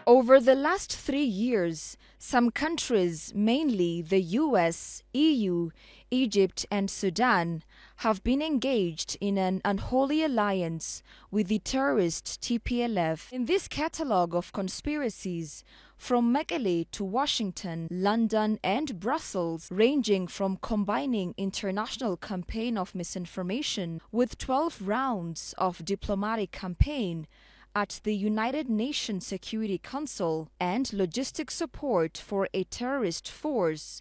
Over the last 3 years, some countries, mainly the US, EU, Egypt, and Sudan, have been engaged in an unholy alliance with the terrorist TPLF. In this catalogue of conspiracies, from Mekelle to Washington, London, and Brussels, ranging from combining international campaign of misinformation with 12 rounds of diplomatic campaign at the United Nations Security Council and logistic support for a terrorist force,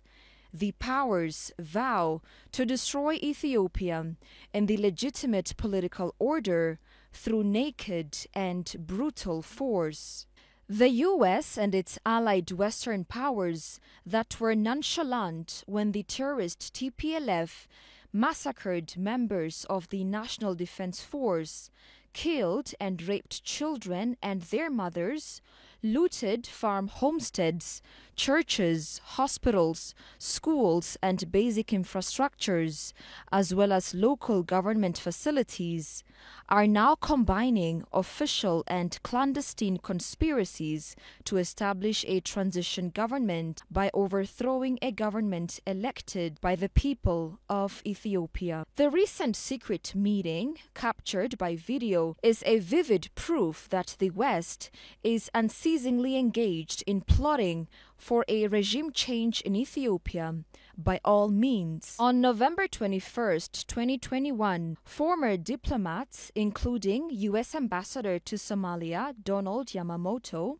the powers vow to destroy Ethiopia and the legitimate political order through naked and brutal force. The US and its allied Western powers that were nonchalant when the terrorist TPLF massacred members of the National Defense Force, killed and raped children and their mothers, looted farm homesteads, churches, hospitals, schools, and basic infrastructures, as well as local government facilities, are now combining official and clandestine conspiracies to establish a transition government by overthrowing a government elected by the people of Ethiopia. The recent secret meeting, captured by video, is a vivid proof that the West is unceasingly engaged in plotting for a regime change in Ethiopia by all means. On November 21st, 2021, former diplomats, including U.S. Ambassador to Somalia Donald Yamamoto,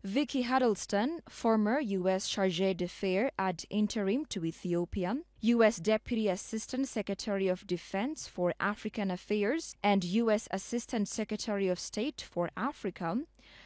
Vicky Huddleston, former U.S. Chargé d'Affaires ad interim to Ethiopia, U.S. Deputy Assistant Secretary of Defense for African Affairs and U.S. Assistant Secretary of State for Africa,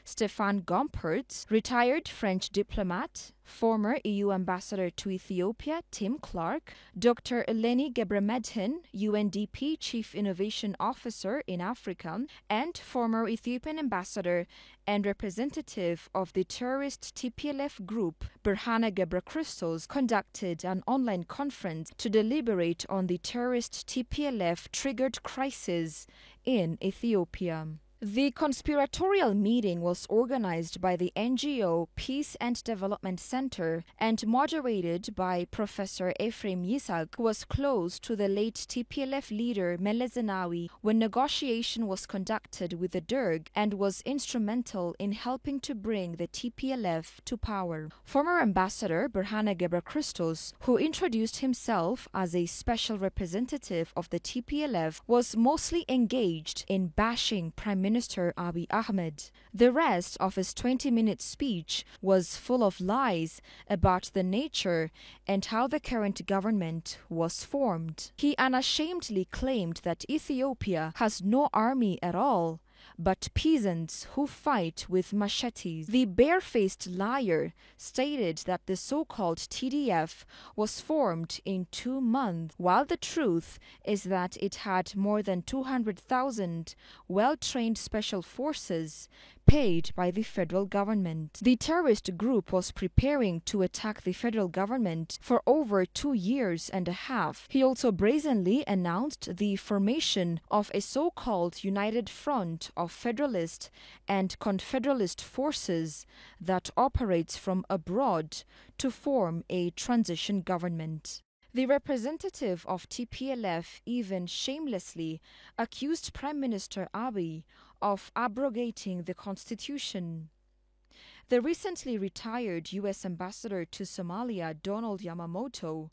Stefan Gompertz, retired French diplomat, former EU Ambassador to Ethiopia Tim Clark, Dr. Eleni Gebremedhin, UNDP Chief Innovation Officer in Africa, and former Ethiopian Ambassador and representative of the terrorist TPLF group Berhane Gebrekristos, conducted an online conference to deliberate on the terrorist TPLF-triggered crisis in Ethiopia. The conspiratorial meeting was organized by the NGO Peace and Development Center and moderated by Professor Ephraim Yitzhak, who was close to the late TPLF leader Meles Zenawi when negotiation was conducted with the Derg and was instrumental in helping to bring the TPLF to power. Former Ambassador Berhane Gebrekristos, who introduced himself as a special representative of the TPLF, was mostly engaged in bashing Prime Minister Abiy Ahmed. The rest of his 20-minute speech was full of lies about the nature and how the current government was formed. He unashamedly claimed that Ethiopia has no army at all, but peasants who fight with machetes. The barefaced liar stated that the so-called TDF was formed in 2 months, while the truth is that it had more than 200,000 well-trained special forces paid by the federal government. The terrorist group was preparing to attack the federal government for over 2 years and a half. He also brazenly announced the formation of a so-called United Front of Federalist and Confederalist forces that operates from abroad to form a transition government. The representative of TPLF even shamelessly accused Prime Minister Abiy of abrogating the constitution. The recently retired U.S. Ambassador to Somalia, Donald Yamamoto,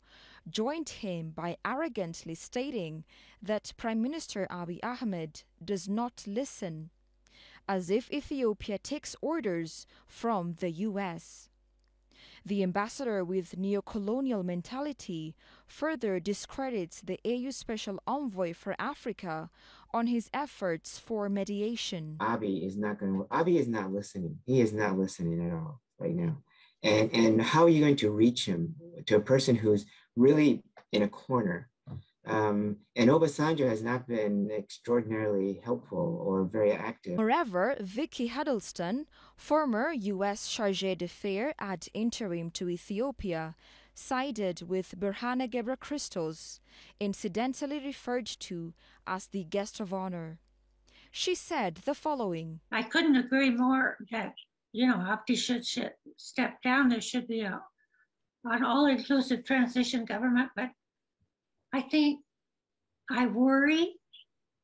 joined him by arrogantly stating that Prime Minister Abiy Ahmed does not listen, as if Ethiopia takes orders from the U.S. The ambassador with neo-colonial mentality further discredits the AU Special Envoy for Africa on his efforts for mediation. Abiy is not listening. He is not listening at all right now. And how are you going to reach him, to a person who's really in a corner? And Obasanjo has not been extraordinarily helpful or very active. Moreover, Vicky Huddleston, former U.S. Chargé d'Affaires ad interim to Ethiopia, sided with Berhane Gebrekristos, incidentally referred to as the guest of honor. She said the following: I couldn't agree more that Abdi should step down. There should be an all-inclusive transition government. But I think I worry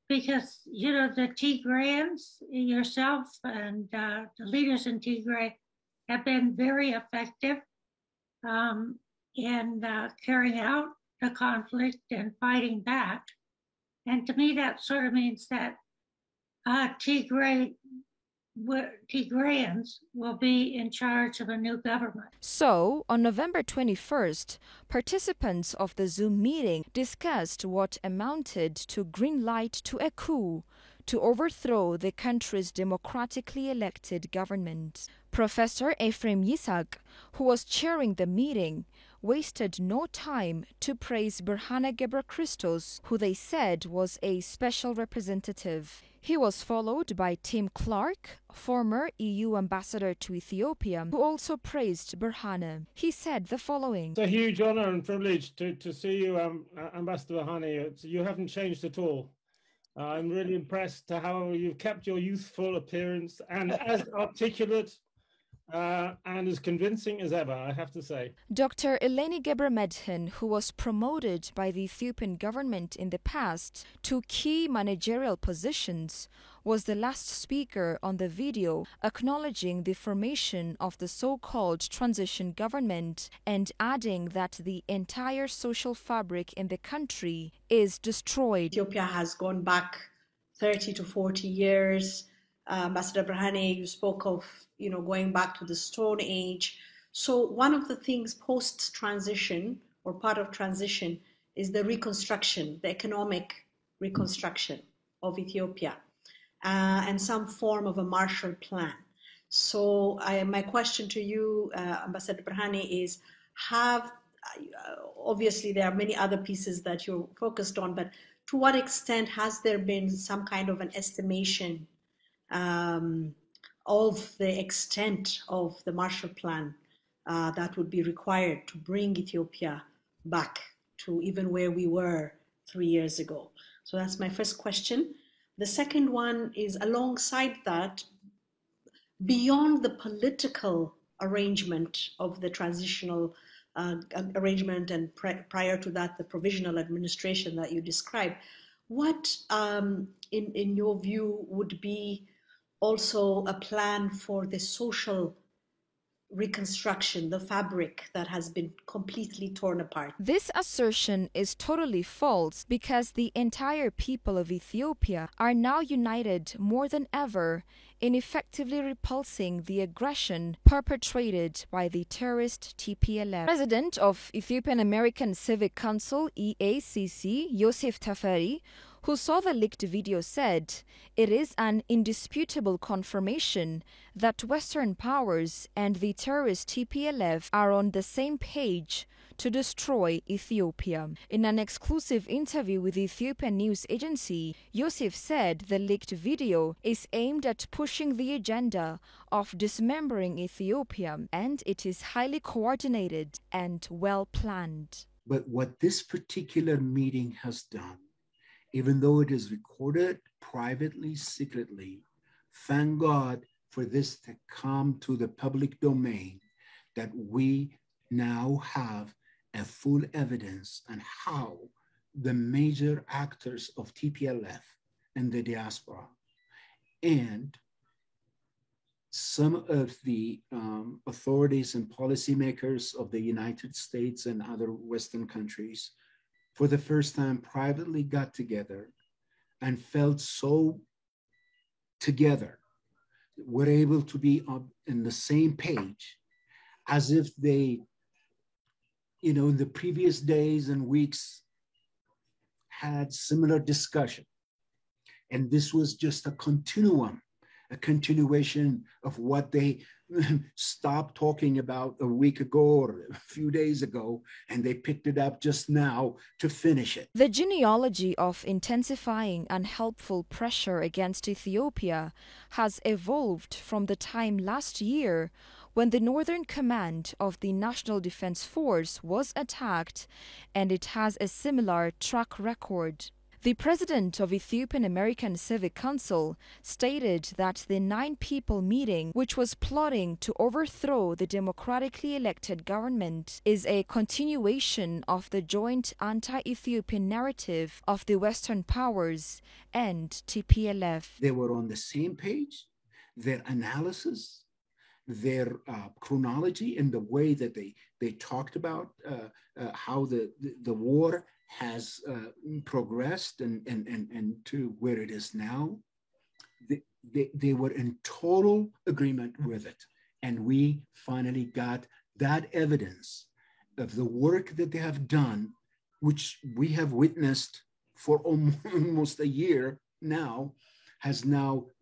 because, the Tigrayans, yourself and the leaders in Tigray have been very effective in carrying out the conflict and fighting back. And to me, that sort of means that Tigrayans will be in charge of a new government. So, on November 21st, participants of the Zoom meeting discussed what amounted to green light to a coup to overthrow the country's democratically elected government. Professor Ephraim Yitzhak, who was chairing the meeting, wasted no time to praise Berhane Gebrekristos, who they said was a special representative. He was followed by Tim Clark, former EU ambassador to Ethiopia, who also praised Berhane. He said the following: "It's a huge honor and privilege to see you, Ambassador Berhane. You haven't changed at all. I'm really impressed to how you've kept your youthful appearance and as articulate and as convincing as ever, I have to say." Dr. Eleni Gebremedhin, who was promoted by the Ethiopian government in the past to key managerial positions, was the last speaker on the video, acknowledging the formation of the so-called transition government and adding that the entire social fabric in the country is destroyed. Ethiopia has gone back 30 to 40 years. Ambassador Berhane, you spoke of, going back to the Stone Age. So one of the things post-transition or part of transition is the reconstruction, the economic reconstruction of Ethiopia, and some form of a Marshall Plan. So my question to you, Ambassador Berhane, is obviously there are many other pieces that you're focused on, but to what extent has there been some kind of an estimation of the extent of the Marshall Plan that would be required to bring Ethiopia back to even where we were 3 years ago? So that's my first question. The second one is, alongside that, beyond the political arrangement of the transitional arrangement and prior to that, the provisional administration that you described, what, in your view, would be also a plan for the social reconstruction, the fabric that has been completely torn apart? This assertion is totally false because the entire people of Ethiopia are now united more than ever in effectively repulsing the aggression perpetrated by the terrorist TPLF. President of Ethiopian American Civic Council, EACC, Yosef Tafari, who saw the leaked video, said, "It is an indisputable confirmation that Western powers and the terrorist TPLF are on the same page to destroy Ethiopia." In an exclusive interview with the Ethiopian news agency, Yosef said the leaked video is aimed at pushing the agenda of dismembering Ethiopia, and it is highly coordinated and well planned. But what this particular meeting has done, even though it is recorded privately, secretly, thank God for this to come to the public domain, that we now have a full evidence on how the major actors of TPLF and the diaspora and some of the authorities and policymakers of the United States and other Western countries for the first time privately got together and felt so together, were able to be on the same page as if they, in the previous days and weeks had similar discussion. And this was just a continuation of what they stopped talking about a week ago or a few days ago, and they picked it up just now to finish it. The genealogy of intensifying unhelpful pressure against Ethiopia has evolved from the time last year when the Northern Command of the National Defense Force was attacked, and it has a similar track record. The president of Ethiopian American Civic Council stated that the 9-people meeting, which was plotting to overthrow the democratically elected government, is a continuation of the joint anti-Ethiopian narrative of the Western powers and TPLF. They were on the same page. Their analysis, their chronology, and the way that they talked about how the war has progressed and to where it is now, they were in total agreement with it. And we finally got that evidence of the work that they have done, which we have witnessed for almost a year now,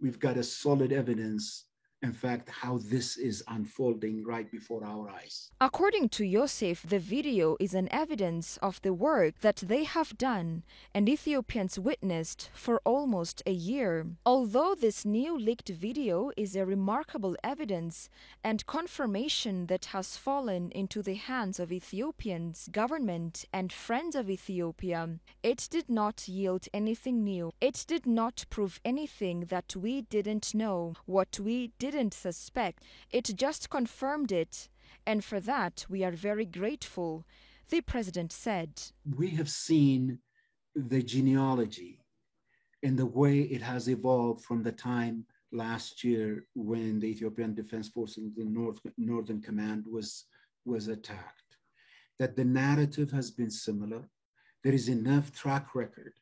we've got a solid evidence, in fact, how this is unfolding right before our eyes. According to Yosef, the video is an evidence of the work that they have done and Ethiopians witnessed for almost a year. Although this new leaked video is a remarkable evidence and confirmation that has fallen into the hands of Ethiopians, government, and friends of Ethiopia, it did not yield anything new. It did not prove anything that we didn't know, what we didn't suspect. It just confirmed it, and for that we are very grateful, the president said. We have seen the genealogy and the way it has evolved from the time last year when the Ethiopian Defense Forces, the Northern Command was attacked, that the narrative has been similar. There is enough track record,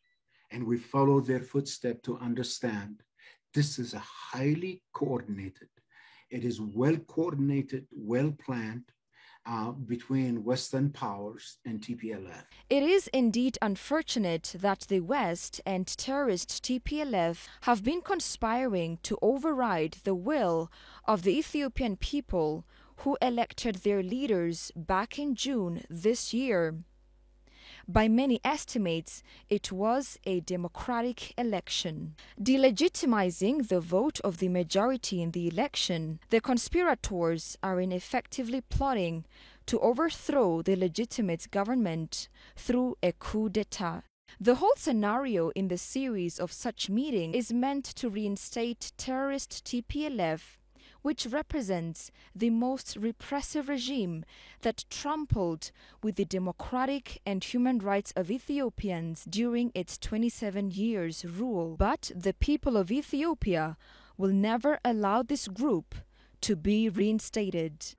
and we follow their footsteps to understand this is a highly coordinated. It is well coordinated, well planned between Western powers and TPLF. It is indeed unfortunate that the West and terrorist TPLF have been conspiring to override the will of the Ethiopian people who elected their leaders back in June this year. By many estimates, it was a democratic election. Delegitimizing the vote of the majority in the election, the conspirators are ineffectively plotting to overthrow the legitimate government through a coup d'etat. The whole scenario in the series of such meetings is meant to reinstate terrorist TPLF, which represents the most repressive regime that trampled with the democratic and human rights of Ethiopians during its 27 years rule. But the people of Ethiopia will never allow this group to be reinstated.